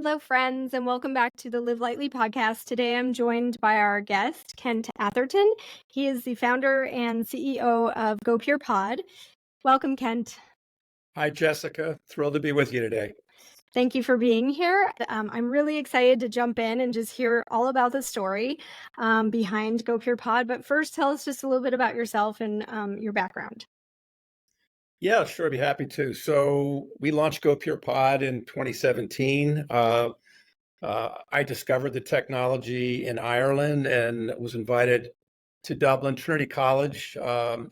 Hello, friends, and welcome back to the Live Lightly podcast. Today I'm joined by our guest, Kent Atherton. He is the founder and CEO of GoPurePod. Welcome, Kent. Hi, Jessica. Thrilled to be with you today. Thank you for being here. I'm really excited to jump in and just hear all about the story behind GoPurePod. But first, tell us just a little bit about yourself and your background. Yeah, sure. I'd be happy to. So we launched GoPurePod in 2017. I discovered the technology in Ireland and was invited to Dublin, Trinity College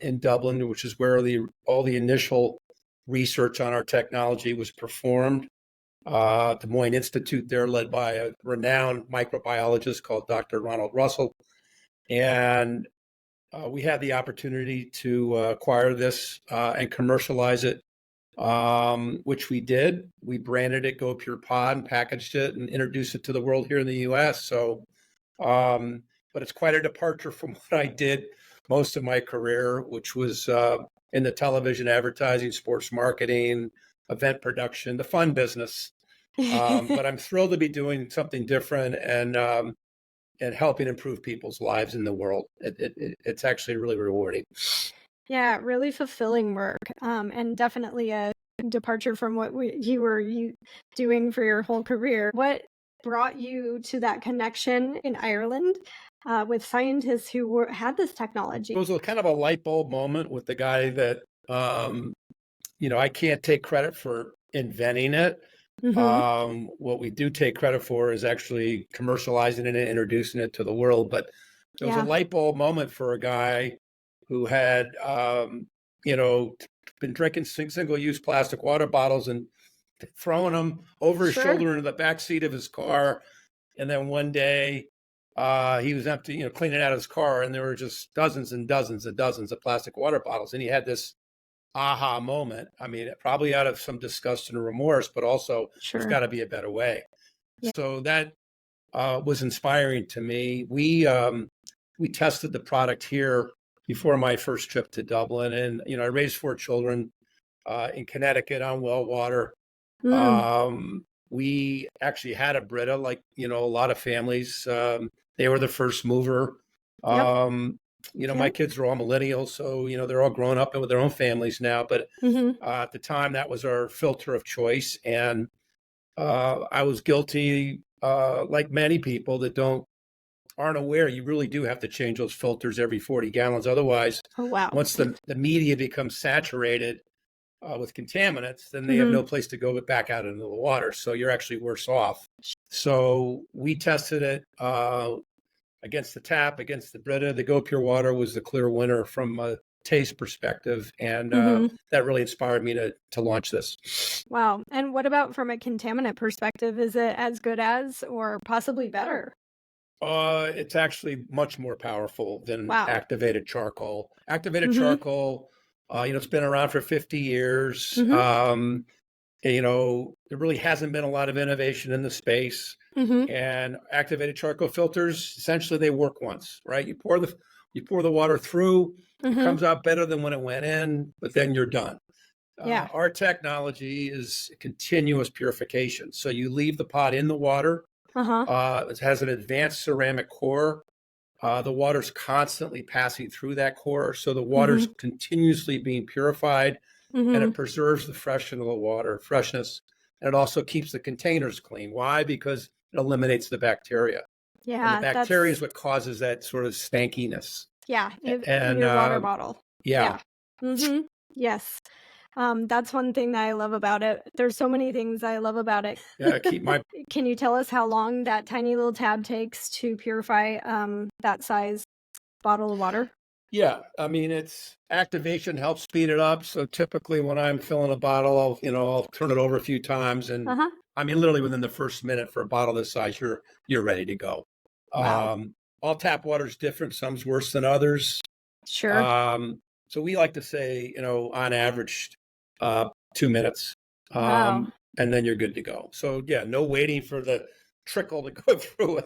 in Dublin, which is where all the initial research on our technology was performed. Des Moines Institute there, led by a renowned microbiologist called Dr. Ronald Russell. And we had the opportunity to acquire this and commercialize it, which we did. We branded it GoPurePod and packaged it and introduced it to the world here in the U.S. But it's quite a departure from what I did most of my career, which was in the television advertising, sports marketing, event production, the fun business. But I'm thrilled to be doing something different and helping improve people's lives in the world. It's actually really rewarding. Yeah, really fulfilling work, and definitely a departure from what you were doing for your whole career. What brought you to that connection in Ireland with scientists who had this technology? It was a kind of a light bulb moment with the guy that, I can't take credit for inventing it. What we do take credit for is actually commercializing it and introducing it to the world. But there was a light bulb moment for a guy who had, been drinking single-use plastic water bottles and throwing them over his shoulder into the back seat of his car. And then one day he was empty, cleaning out his car, and there were just dozens and dozens and dozens of plastic water bottles. And he had this aha moment. I mean, probably out of some disgust and remorse, but also there's got to be a better way. Yeah. So that was inspiring to me. We tested the product here before my first trip to Dublin, and I raised 4 children in Connecticut on well water. We actually had a Brita, like a lot of families. They were the first mover. My kids are all millennials, so they're all grown up and with their own families now. But at the time, that was our filter of choice, and I was guilty, like many people that aren't aware. You really do have to change those filters every 40 gallons. Otherwise, once the media becomes saturated with contaminants, then they have no place to go but back out into the water. So you're actually worse off. So we tested it against the tap, against the Brita. The Go Pure water was the clear winner from a taste perspective. And that really inspired me to launch this. Wow. And what about from a contaminant perspective? Is it as good as or possibly better? It's actually much more powerful than activated charcoal. Activated charcoal, it's been around for 50 years. There really hasn't been a lot of innovation in the space. And activated charcoal filters, essentially they work once, right? You pour the water through, it comes out better than when it went in, but then you're done. Our technology is continuous purification. So you leave the pot in the water. It has an advanced ceramic core. The water's constantly passing through that core. So the water's continuously being purified, and it preserves the freshness of the water, and it also keeps the containers clean. Why? Because it eliminates the bacteria. Yeah. And the bacteria is what causes that sort of stankiness. Yeah. In your water bottle. Yeah. Yes. That's one thing that I love about it. There's so many things I love about it. Yeah, Can you tell us how long that tiny little tab takes to purify that size bottle of water? Yeah, I mean, it's activation helps speed it up. So typically when I'm filling a bottle, I'll turn it over a few times, and I mean, literally within the first minute for a bottle this size, you're ready to go. All tap water is different. Some's worse than others. Sure. So we like to say, on average, 2 minutes, and then you're good to go. So yeah, no waiting for the trickle to go through a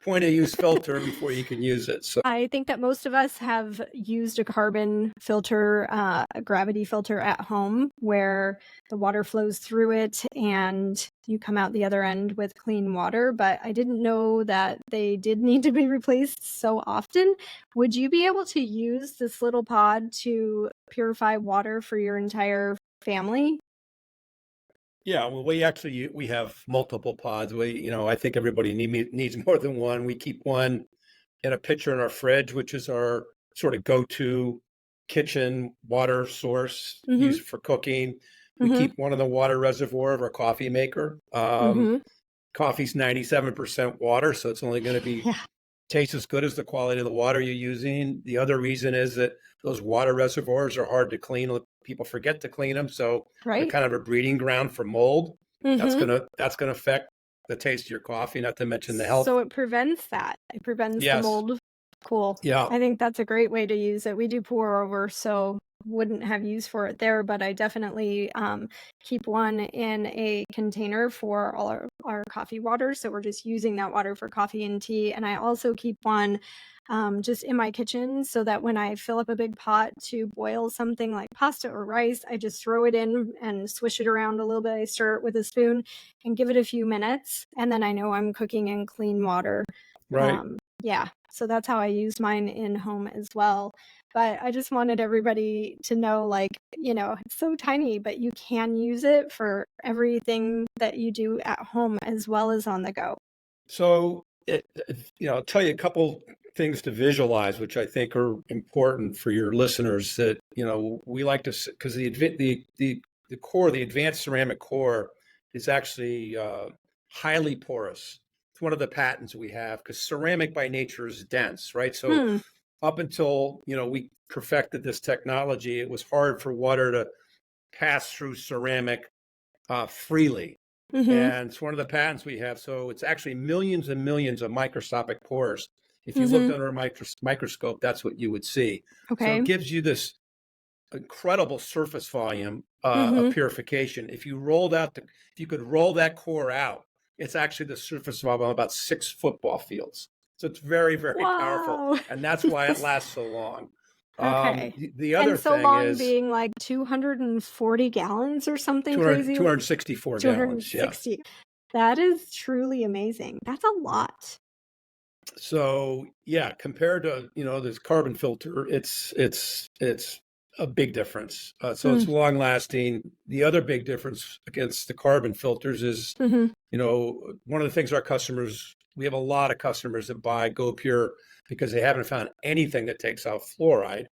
point of use filter before you can use it. So I think that most of us have used a carbon filter, a gravity filter at home where the water flows through it and you come out the other end with clean water. But I didn't know that they did need to be replaced so often. Would you be able to use this little pod to purify water for your entire family? yeah, well, we have multiple pods. I think everybody needs more than one. We keep one in a pitcher in our fridge, which is our sort of go-to kitchen water source Mm-hmm. used for cooking. We Mm-hmm. keep one in the water reservoir of our coffee maker. Mm-hmm. Coffee's 97% water, so it's only going to be Yeah. taste as good as the quality of the water you're using. The other reason is that those water reservoirs are hard to clean. People forget to clean them, so they're Right. kind of a breeding ground for mold. Mm-hmm. That's gonna affect the taste of your coffee, not to mention the health. So it prevents that. It prevents the Yes, mold. Cool. yeah, I think that's a great way to use it. We do pour over, so wouldn't have use for it there, but I definitely keep one in a container for all our coffee water. So we're just using that water for coffee and tea. And I also keep one just in my kitchen so that when I fill up a big pot to boil something like pasta or rice, I just throw it in and swish it around a little bit. I stir it with a spoon and give it a few minutes. And then I know I'm cooking in clean water. right. Yeah, so that's how I use mine in home as well. But I just wanted everybody to know, like, it's so tiny, but you can use it for everything that you do at home as well as on the go. So, I'll tell you a couple things to visualize, which I think are important for your listeners. That we like to, because the core, the advanced ceramic core, is actually highly porous. It's one of the patents we have because ceramic by nature is dense, right? So Hmm. up until we perfected this technology, it was hard for water to pass through ceramic freely. Mm-hmm. And it's one of the patents we have. So it's actually millions and millions of microscopic pores. If you looked Mm-hmm. under a microscope, that's what you would see. So Okay. it gives you this incredible surface volume of Mm-hmm. purification. If you could roll that core out, it's actually the surface volume of about 6 football fields. So it's very, very powerful, Wow. and that's why it lasts so long. Okay. The other And so thing long is being like 240 gallons or something 200, crazy? 264 gallons. Yeah. 260. That is truly amazing. That's a lot. So yeah, compared to this carbon filter, it's a big difference. So Mm. it's long lasting. The other big difference against the carbon filters is Mm-hmm. one of the things we have a lot of customers that buy Go Pure because they haven't found anything that takes out fluoride,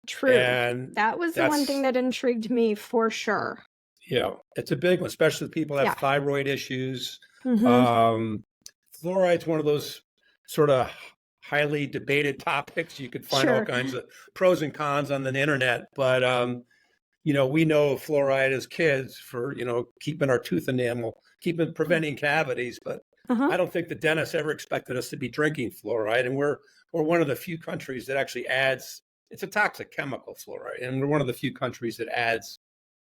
True. and That was the one thing that's that intrigued me for sure. it's a big one, especially if people have Yeah. thyroid issues. Mhm. Um, Fluoride's one of those sort of highly debated topics. You could find all Sure. kinds of pros and cons on the internet, but we know fluoride as kids for keeping our tooth enamel, keeping preventing cavities. But Uh-huh. I don't think the dentist ever expected us to be drinking fluoride, and we're one of the few countries that actually adds. It's a toxic chemical, fluoride, and we're one of the few countries that adds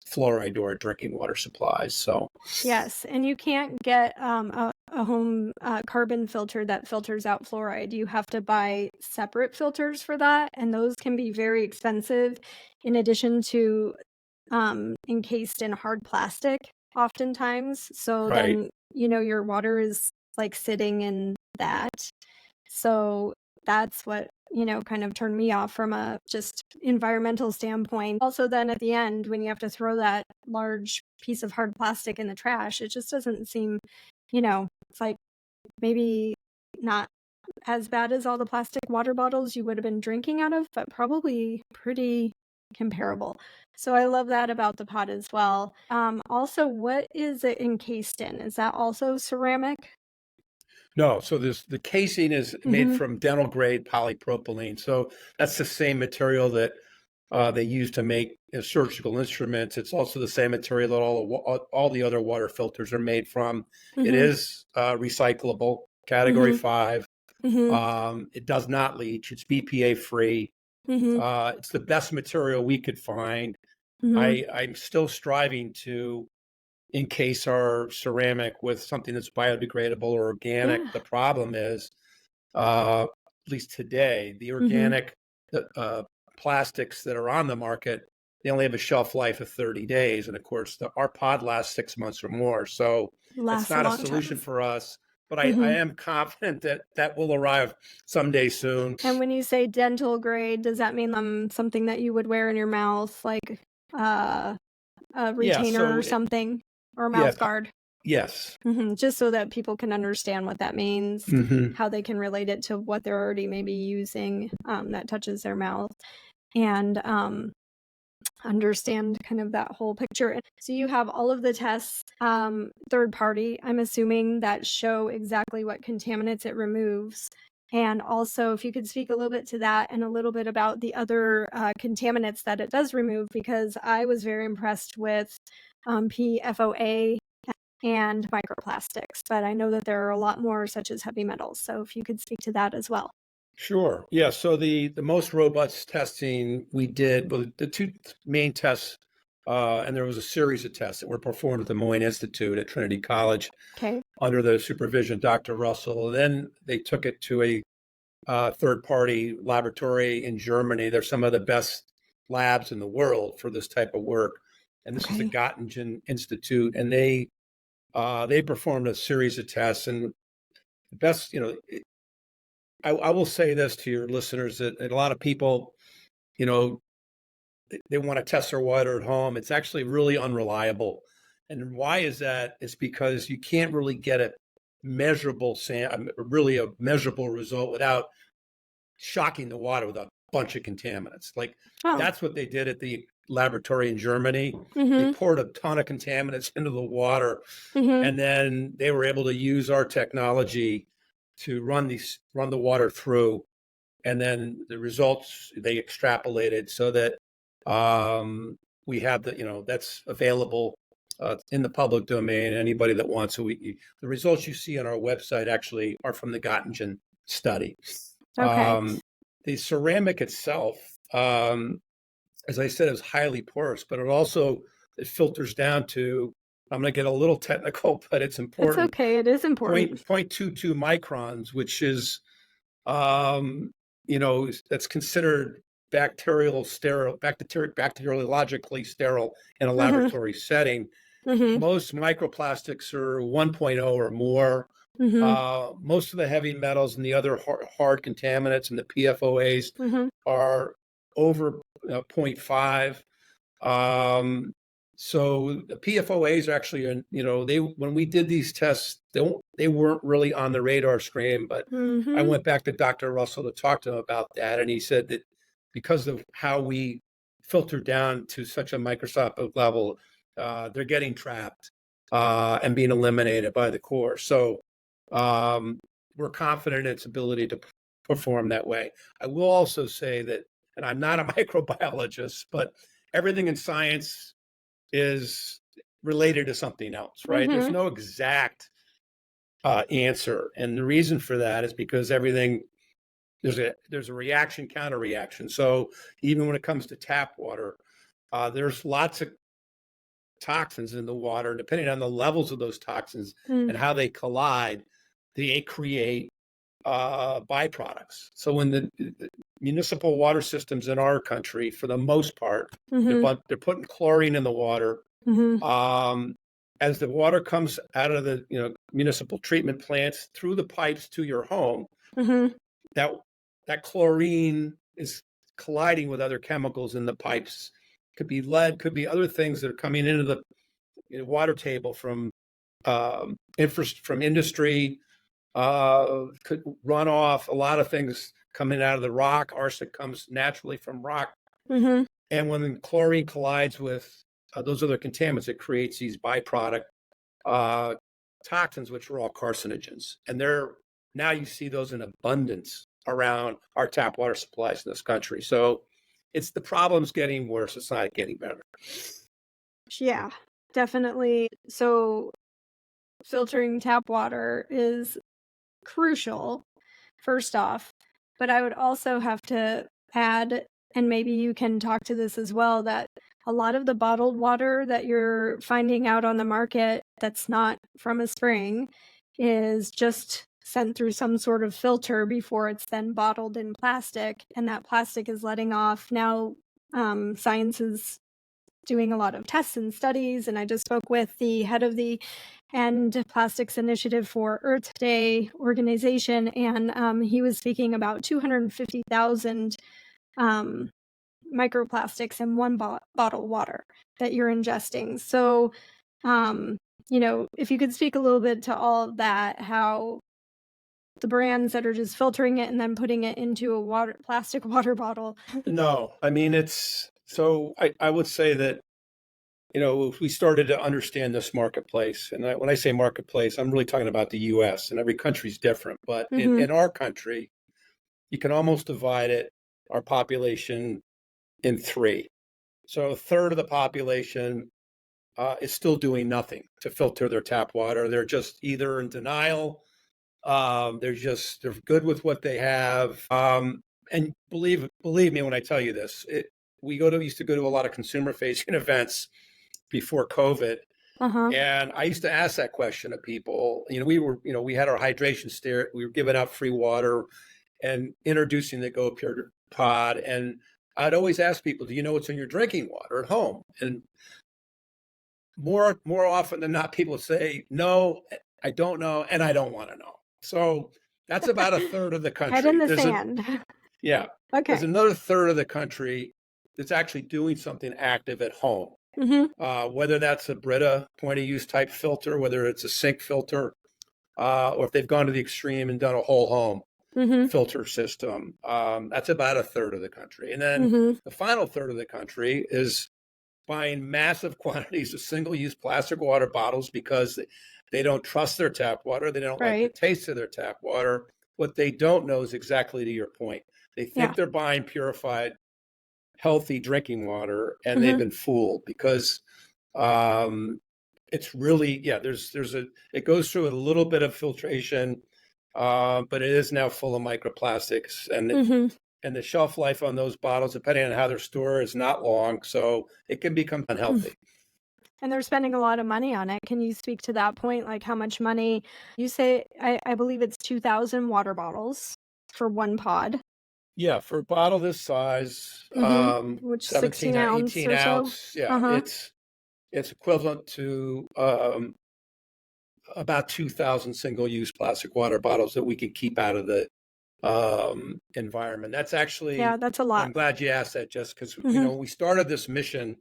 fluoride to our drinking water supplies. So Yes, and you can't get a home carbon filter that filters out fluoride. You have to buy separate filters for that, and those can be very expensive in addition to encased in hard plastic oftentimes. So right. then, your water is like sitting in that. So that's what, kind of turned me off from a just environmental standpoint. Also, then at the end, when you have to throw that large piece of hard plastic in the trash, it just doesn't seem, it's like maybe not as bad as all the plastic water bottles you would have been drinking out of, but probably pretty comparable. So I love that about the pot as well. Also, what is it encased in? Is that also ceramic? No, so the casing is made Mm-hmm. from dental grade polypropylene. So that's the same material that they use to make surgical instruments. It's also the same material that all the other water filters are made from. It Mm-hmm. is recyclable, category Mm-hmm. 5. Mm-hmm. It does not leach. It's BPA free. Mm-hmm. It's the best material we could find. Mm-hmm. I'm still striving to encase our ceramic with something that's biodegradable or organic. Yeah. The problem is, at least today, the Mhm. organic plastics that are on the market, they only have a shelf life of 30 days. And of course, our pod lasts 6 months or more. So it's Lasts a not a long time. solution for us, but I Mhm. am confident that that will arrive someday soon. And when you say dental grade, does that mean, something that you would wear in your mouth, like, uh, a Yeah. retainer or something? Or a Yeah. mouth guard? Yes. Mhm, just so that people can understand what that means, Hmm. how they can relate it to what they're already maybe using, that touches their mouth, and, understand kind of that whole picture. And so you have all of the tests, third party, I'm assuming, that show exactly what contaminants it removes. And also, if you could speak a little bit to that and a little bit about the other contaminants that it does remove, because I was very impressed with PFOA and microplastics, but I know that there are a lot more, such as heavy metals. So if you could speak to that as well. Sure. Yeah. So the most robust testing we did, well, the two main tests, and there was a series of tests that were performed at the Moyne Institute at Trinity College Okay. under the supervision of Dr. Russell. Then they took it to a third-party laboratory in Germany. They're some of the best labs in the world for this type of work, and this is the Okay. Göttingen Institute, and they performed a series of tests. And the best, I will say this to your listeners that a lot of people, you know, they want to test their water at home. It's actually really unreliable. And why is that? It's because you can't really get a really a measurable result without shocking the water with a bunch of contaminants. Like Oh. that's what they did at the laboratory in Germany. They Mhm. poured a ton of contaminants into the water, Mhm. and then they were able to use our technology to run the water through, and then the results they extrapolated so that we have that's available in the public domain. Anybody that wants to, the results you see on our website actually are from the Göttingen study. Okay. Um, the ceramic itself, as I said, is highly porous, but it filters down to. I'm going to get a little technical, but it's It's important. okay, it is important. 0.22 microns, which is um, that's considered bacteriologically sterile in a Mhm. laboratory setting. Mhm. Most microplastics are 1.0 or more. Mhm. Most of the heavy metals and the other hard contaminants and the PFOAs Mhm. are over zero point 0.5. So the PFOAs are actually, they when we did these tests, they weren't really on the radar screen. But I Mhm. went back to Dr. Russell to talk to him about that, and he said that because of how we filter down to such a microscopic level, they're getting trapped and being eliminated by the core. So um, we're confident in its ability to perform that way. I will also say that, and I'm not a microbiologist, but everything in science is related to something else, right? There's Mhm. no exact answer, and the reason for that is because everything there's a reaction counter reaction. So even when it comes to tap water, there's lots of toxins in the water. Depending on the levels of those toxins Mm. and how they collide, they create byproducts. So when the municipal water systems in our country, for the most part, Mhm. they're putting chlorine in the water. Mhm. Um, as the water comes out of the municipal treatment plants through the pipes to your home, Mhm. that that chlorine is colliding with other chemicals in the pipes. Could be lead, could be other things that are coming into the water table from from industry, could run off. A lot of things coming out of the rock. Arsenic comes naturally from rock, Mhm. and when chlorine collides with those other contaminants, it creates these byproduct uh, toxins, which are all carcinogens. And they're now you see those in abundance around our tap water supplies in this country. So it's the problem's getting worse. It's not getting better. Yeah, definitely. So filtering tap water is crucial, first off, but I would also have to add, and maybe you can talk to this as well, that a lot of the bottled water that you're finding out on the market that's not from a spring is just sent through some sort of filter before it's then bottled in plastic, and that plastic is letting off now. Science is doing a lot of tests and studies, and I just spoke with the head of the End Plastics Initiative for Earth Day organization, and he was speaking about 250,000 um, microplastics in one bottle water that you're ingesting. So, um, if you could speak a little bit to all of that, how the brands that are just filtering it and then putting it into a plastic water bottle. No, I mean, it's so I would say that, if we started to understand this marketplace, and when I say marketplace, I'm really talking about the US, and every country's different. But Hmm. in our country, you can almost divide it, our population, in three. So a third of the population is still doing nothing to filter their tap water. They're just either in denial, they're good with what they have. And believe me when I tell you this, used to go to a lot of consumer facing events before COVID. Uh-huh. And I used to ask that question of people. We had our hydration stare. We were giving out free water and introducing the Go Pure Pod. And I'd always ask people, do you know what's in your drinking water at home? And more often than not, people say, no, I don't know, and I don't want to know. So that's about a third of the Head in country. the sand. Yeah, there's Okay. another third of the country that's actually doing something active at home. Hmm. Whether that's a Brita point of use type filter, whether it's a sink filter, or if they've gone to the extreme and done a whole home Hmm. filter system. That's about a third of the country. And then Hmm. the final third of the country is buying massive quantities of single-use plastic water bottles because they don't trust their tap water. They don't like the Right. taste of their tap water. What they don't know is exactly to your point. They Yeah. think they're buying purified, healthy drinking water, and they've Hmm. been fooled because it's really, yeah, it goes through a little bit of filtration, but it is now full of microplastics, Hmm. and the shelf life on those bottles, depending on how they're stored, is not long, so it can become unhealthy. And they're spending a lot of money on it. Can you speak to that point? Like how much money you say? I believe it's 2,000 water bottles for one pod. Yeah, for a bottle this size, Which 16 17, ounce 18 or so. ounce, yeah, Uh-huh. it's equivalent to about 2,000 single-use plastic water bottles that we can keep out of the environment. That's Yeah, actually, that's a lot. I'm glad you asked that, just because Mhm. we started this mission,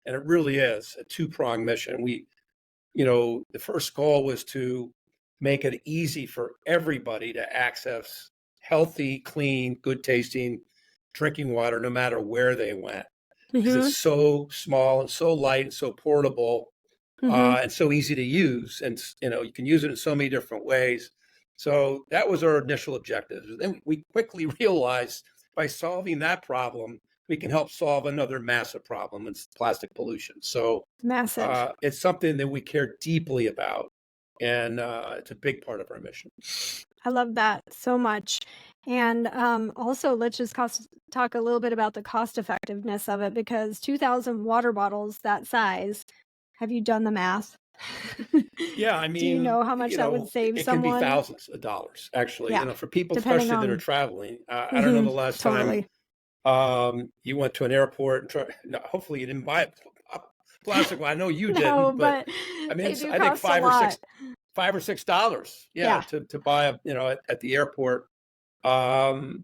and it really is a two-pronged mission. The first goal was to make it easy for everybody to access healthy, clean, good tasting drinking water no matter where they went, because it's Mhm. so small and so light and so portable, Mhm. and so easy to use. And you can use it in so many different ways. So that was our initial objective. Then we quickly realized by solving that problem, we can help solve another massive problem. It's plastic pollution. So Massive. it's something that we care deeply about, and it's a big part of our mission. I love that so much. And also, let's just talk a little bit about the cost effectiveness of it because 2,000 water bottles that size, have you done the math? Yeah, I Do you mean, know how much that would save it can be someone? thousands of dollars, actually. Yeah, For people, depending especially that are on. traveling. I don't know Hmm. the last time Totally. you went to an airport and no, hopefully you didn't buy a plastic one. I know you No, didn't, but but I mean, they it's do I think cost a lot. $5 or $6, yeah, Yeah, to buy at the airport. Um,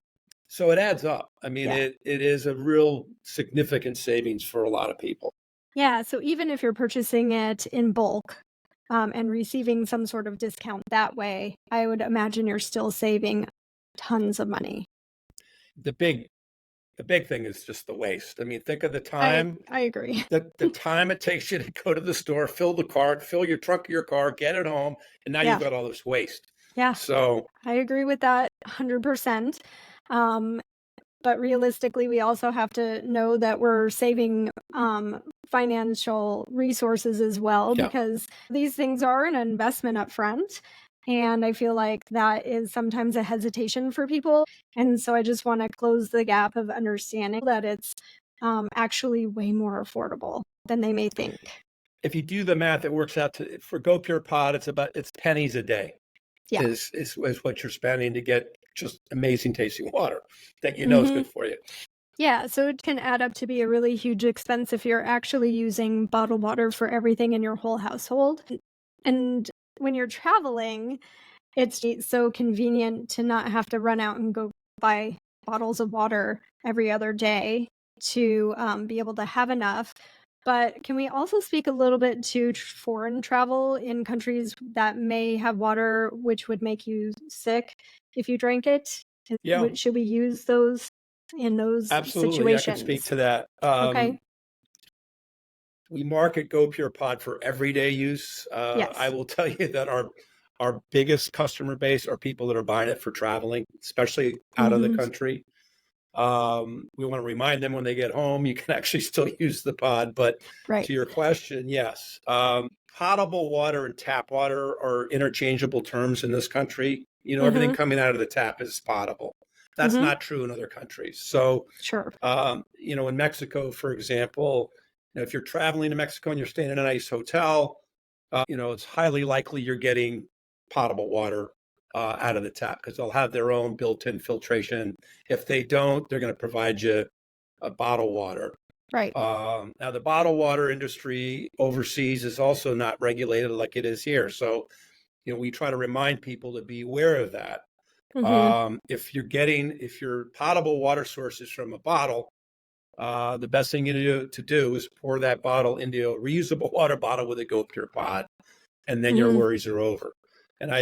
so it adds up. I mean, yeah. it is a real significant savings for a lot of people. Yeah, so even if you're purchasing it in bulk, and receiving some sort of discount that way, I would imagine you're still saving tons of money. The big the big thing is just the waste. I mean, think of I I agree. the time it takes you to go to the store, fill the cart, fill your trunk of your car, get it home, and now you've Yeah, got all this waste. yeah, So I agree with that 100%. Um, but realistically, we also have to know that we're saving, financial resources as well yeah, because these things are an investment up front, and I feel like that is sometimes a hesitation for people, and so I just wanna close the gap of understanding that it's actually way more affordable than they may think. If you do the math, it works out to, for Go Pure Pod, it's pennies a day Yeah. is what you're spending to get just amazing tasting water that you know is Hmm. good for you. Yeah, so it can add up to be a really huge expense if you're actually using bottled water for everything in your whole household. And when you're traveling, it's so convenient to not have to run out and go buy bottles of water every other day to be able to have enough. But can we also speak a little bit to foreign travel in countries that may have water which would make you sick if you drank it? Yeah, Should we use those in those absolutely. I can speak situations? to that. Okay. We market Go Pure Pod for everyday use. I Yes. will tell you that our biggest customer base are people that are buying it for traveling, especially out of the Hmm. country. We want to remind them when they get home, you can actually still use the pod. But Right. to your question, yes. Potable water and tap water are interchangeable terms in this country. Everything Hmm. coming out of the tap is potable. That's Hmm. not true in other countries. So, Sure. in Mexico, for example, if you're traveling to Mexico and you're staying in a nice hotel, it's highly likely you're getting potable water out of the tap because they'll have their own built-in filtration. If they don't, they're going to provide you a bottled water. Right. Now, the bottled water industry overseas is also not regulated like it is here. So, we try to remind people to be aware of that. Hmm. If your potable water source is from a bottle, the best thing to do is pour that bottle into a reusable water bottle with a Go Pure Pod, and then your Hmm. worries are over. And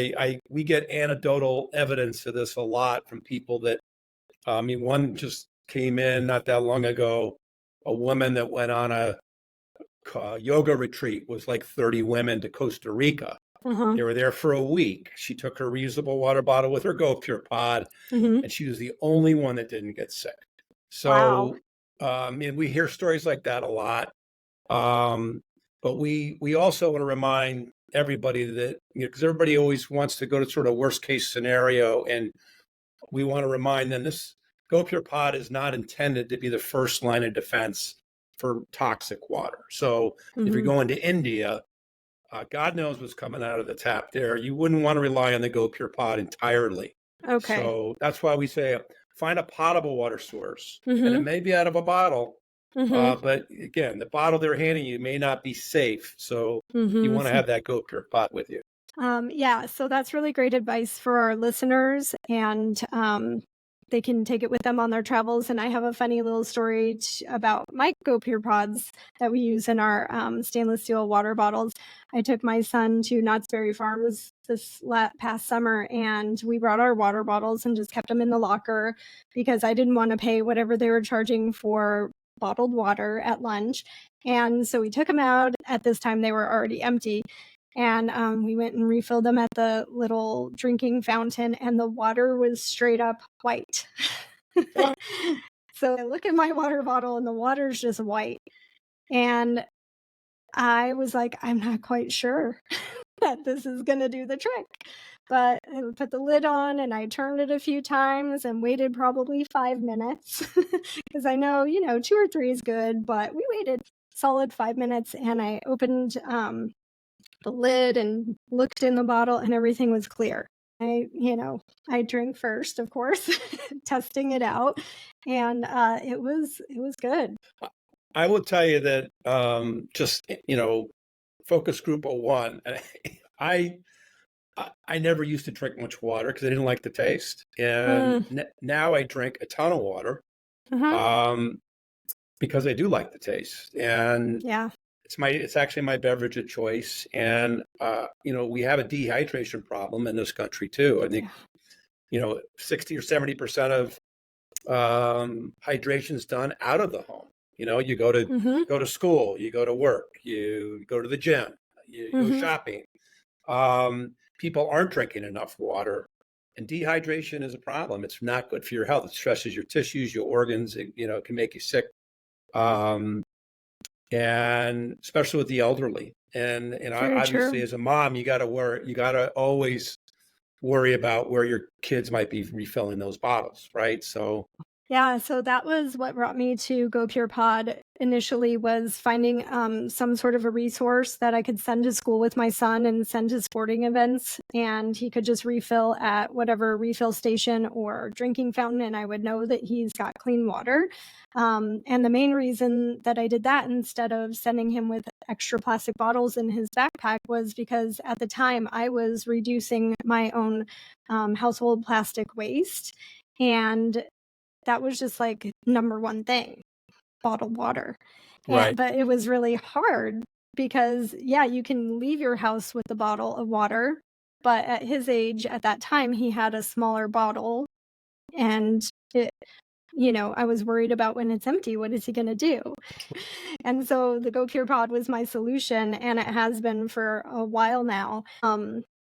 we get anecdotal evidence of this a lot from people that, one just came in not that long ago, a woman that went on a yoga retreat, was like 30 women to Costa Rica. Uh-huh. They were there for a week. She took her reusable water bottle with her Go Pure Pod, Hmm. and she was the only one that didn't get sick. Wow. So, and we hear stories like that a lot. Um, but we also want to remind everybody that, because everybody always wants to go to sort of worst case scenario, and we want to remind them this Go Pure Pod is not intended to be the first line of defense for toxic water. So if you're Hmm. going to India, God knows what's coming out of the tap there. You wouldn't want to rely on the Go Pure Pod entirely. Okay. So that's why we say find a potable water source, and it Hmm. may be out of a bottle. Hmm. But again, the bottle they're handing you may not be safe. So you want to Hmm. have that Go Pure Pod with you. Yeah, so that's really great advice for our listeners, and they can take it with them on their travels. And I have a funny little story about my Go Pure Pods that we use in our stainless steel water bottles. I took my son to Knott's Berry Farms this past summer, and we brought our water bottles and just kept them in the locker because I didn't want to pay whatever they were charging for bottled water at lunch. And so we took them out. At this time, they were already empty, and we went and refilled them at the little drinking fountain, and the water was straight up white. So I look at my water bottle, and the water's just white. And I was like, I'm not quite sure that this is going to do the trick. But I put the lid on and I turned it a few times and waited probably 5 minutes because I know, 2 or 3 is good, but we waited solid 5 minutes and I opened the lid and looked in the bottle and everything was clear. I drank first, of course, testing it out, and it was good. I will tell you that just focus group of one. I I never used to drink much water because I didn't like the taste, and Mm, now I drink a ton of water mhm. um, because I do like the taste, and Yeah. it's actually my beverage of choice. And we have a dehydration problem in this country too. I think Yeah. 60 or 70% of hydration is done out of the home. You Mhm. go to school, you go to work, you go to the gym, you go Mhm. shopping. People aren't drinking enough water, and dehydration is a problem. It's not good for your health. It stresses your tissues, your organs. It can make you sick, um, and especially with the elderly. And Very obviously, true. as a mom, you got to always worry about where your kids might be refilling those bottles, right? So Yeah, so that was what brought me to Go Pure Pod initially, was finding some sort of a resource that I could send to school with my son and send to sporting events, and he could just refill at whatever refill station or drinking fountain, and I would know that he's got clean water. And the main reason that I did that instead of sending him with extra plastic bottles in his backpack was because at the time I was reducing my own household plastic waste. And that was just like number one thing, bottled water. Right. But it was really hard because, yeah, you can leave your house with the bottle of water, but at his age, at that time, he had a smaller bottle, and it I was worried about when it's empty, what is he gonna do? And so the Go Pure Pod was my solution, and it has been for a while now.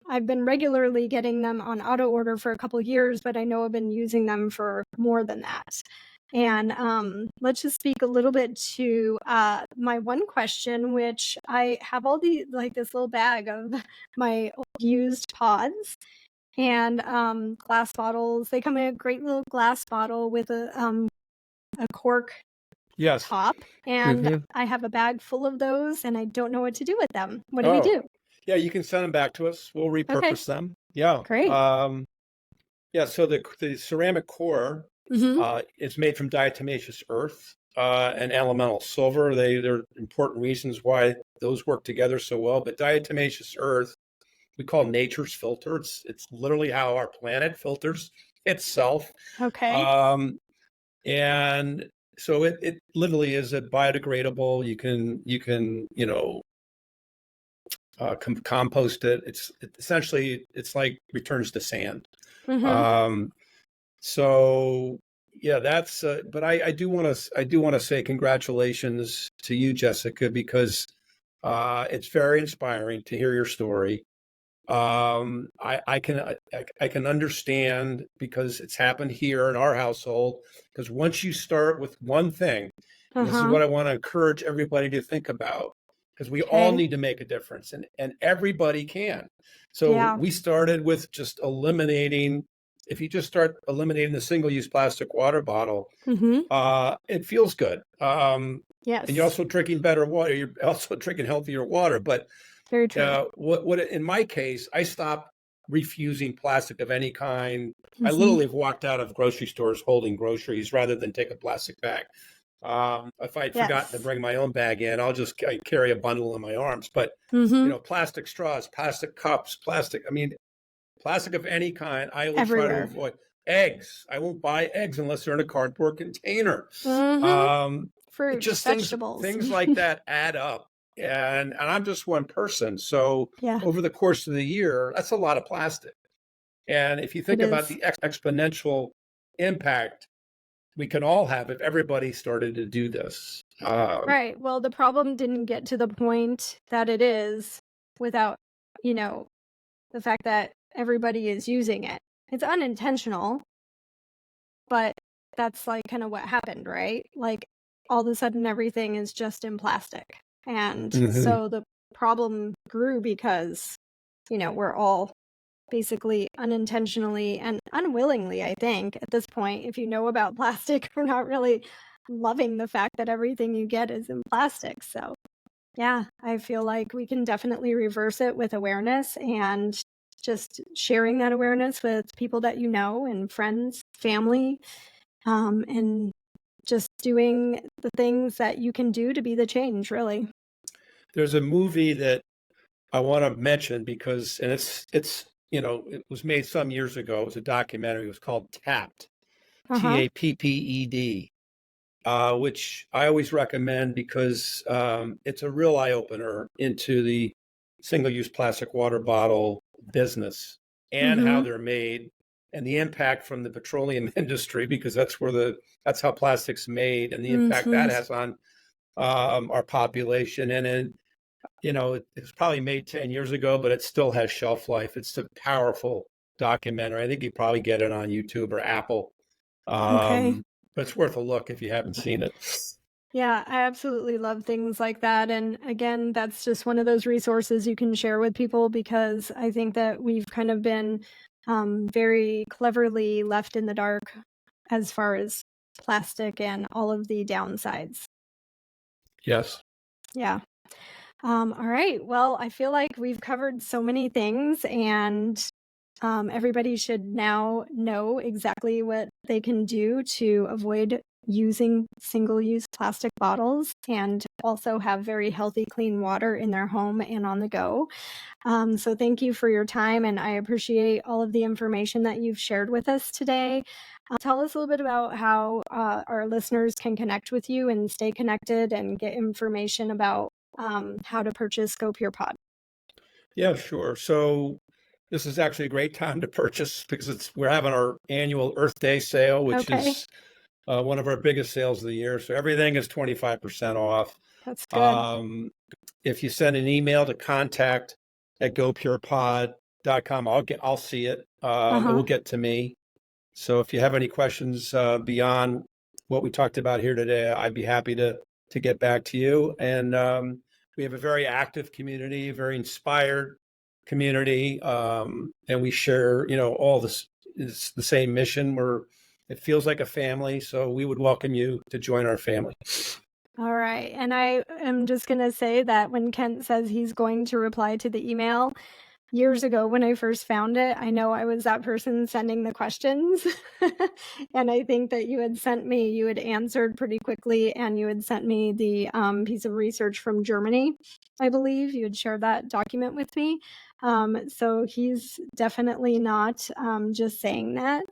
I've been regularly getting them on auto order for a couple of years, but I know I've been using them for more than that. And let's just speak a little bit to my one question, which I have all the like this little bag of my used pods and glass bottles. They come in a great little glass bottle with a cork Yes. top, and Hmm. I have a bag full of those, and I don't know what to do with them. What do we Oh, do? yeah, you can send them back to us. We'll Okay, repurpose them. Yeah. great. Yeah, so the ceramic core Mhm. is made from diatomaceous earth and elemental silver. They're important reasons why those work together so well. But diatomaceous earth, we call nature's filter. It's literally how our planet filters itself. Okay. Um, and so it literally is a biodegradable. You can compost it. Essentially it's like returns to sand. Mhm. Um, so yeah, that's. But I do want to say congratulations to you, Jessica, because it's very inspiring to hear your story. I can understand because it's happened here in our household. Because once you start with one thing, and this is Uh-huh. what I want to encourage everybody to think about, because we all Okay. need to make a difference, and everybody can. So Yeah. we started with just eliminating. If you just start eliminating the single-use plastic water bottle, Mhm. it feels good. And you're Yes. also drinking better water. You're also drinking healthier water. But Very true. what in my case, I stopped refusing plastic of any kind. I Mhm. literally have walked out of grocery stores holding groceries rather than take a plastic bag. If I'd forgotten to Yes. bring my own bag in, I'll just carry a bundle in my arms. But Mhm. plastic straws, plastic cups, plastic. I mean, plastic of any kind, I will try to Everywhere. avoid. Eggs, I won't buy eggs unless they're in a cardboard container. Mhm. Um, it Fruits, just things vegetables. things like that add up, and I'm just one person. So Yeah, over the course of the year, that's a lot of plastic. And if you it think about is. the exponential impact we can all have if everybody started to do this. Right. Well, the problem didn't get to the point that it is without, you know, the fact that everybody is using it. It's unintentional, but that's like kind of what happened, right? Like all of a sudden everything is just in plastic. And Mhm. so the problem grew because, we're all basically unintentionally and unwillingly, I think, at this point, if you know about plastic, we're not really loving the fact that everything you get is in plastic. So yeah, I feel like we can definitely reverse it with awareness and just sharing that awareness with people that you know and friends, family, and just doing the things that you can do to be the change, really. There's a movie that I want to mention because, and it was made some years ago. It was a documentary. It was called Tapped, Uh huh. Tapped, which I always recommend because it's a real eye opener into the single-use plastic water bottle business Mm and how hmm. they're made and the impact from the petroleum industry because that's how plastic's made and the Mm impact hmm. that has on our population. And it was probably made 10 years ago, but it still has shelf life. It's a powerful documentary. I think you probably get it on YouTube or Apple. Okay. But it's worth a look if you haven't seen it. Yeah, I absolutely love things like that. And again, that's just one of those resources you can share with people because I think that we've kind of been very cleverly left in the dark as far as plastic and all of the downsides. Yes. Yeah. All right. Well, I feel like we've covered so many things, and everybody should now know exactly what they can do to avoid using single use plastic bottles and also have very healthy, clean water in their home and on the go. So, thank you for your time, and I appreciate all of the information that you've shared with us today. Tell us a little bit about how our listeners can connect with you and stay connected and get information about how to purchase Go Pure Pod. Yeah, sure. So this is actually a great time to purchase because we're having our annual Earth Day sale, which Okay, is one of our biggest sales of the year. So everything is 25% off. that's good. Um, if you send an email to contact@gopurepod.com, I'll see it. Uh It huh. will get to me. So if you have any questions beyond what we talked about here today, I'd be happy to get back to you. And we have a very active community, a very inspired community, and we share, all this is the same mission. It feels like a family, so we would welcome you to join our family. All right. And I am just going to say that when Kent says he's going to reply to the email, years ago when I first found it, I know I was that person sending the questions. And I think that you had answered pretty quickly, and you had sent me the piece of research from Germany. I believe you had shared that document with me. So he's definitely not just saying that.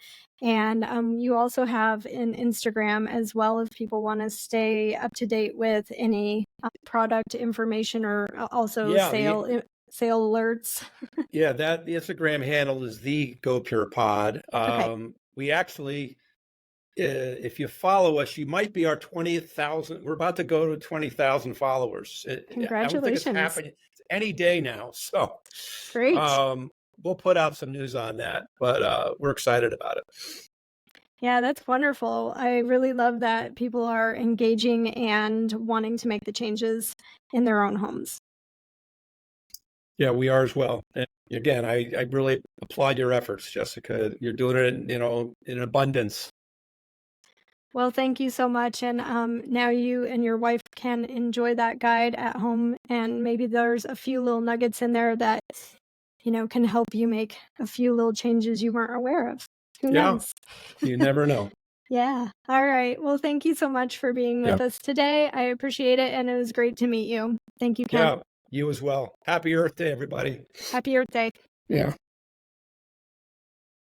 And you also have an Instagram as well if people want to stay up to date with any product information or also Yeah, sale alerts. that the Instagram handle is the Go Pure Pod. Okay. We actually, if you follow us, you might be our 20,000. We're about to go to 20,000 followers. I don't think it's Congratulations. happening any day now. So Great. um, we'll put out some news on that, but we're excited about it. Yeah, that's wonderful. I really love that people are engaging and wanting to make the changes in their own homes. Yeah, we are as well. And again, I really applaud your efforts, Jessica. You're doing it, in abundance. Well, thank you so much. And now you and your wife can enjoy that guide at home. And maybe there's a few little nuggets in there that, can help you make a few little changes you weren't aware of. Who Yeah, knows? you never know. Yeah. All right. Well, thank you so much for being Yeah. with us today. I appreciate it. And it was great to meet you. Thank you, Kent. Yeah, you as well. Happy Earth Day, everybody. Happy Earth Day. Yeah.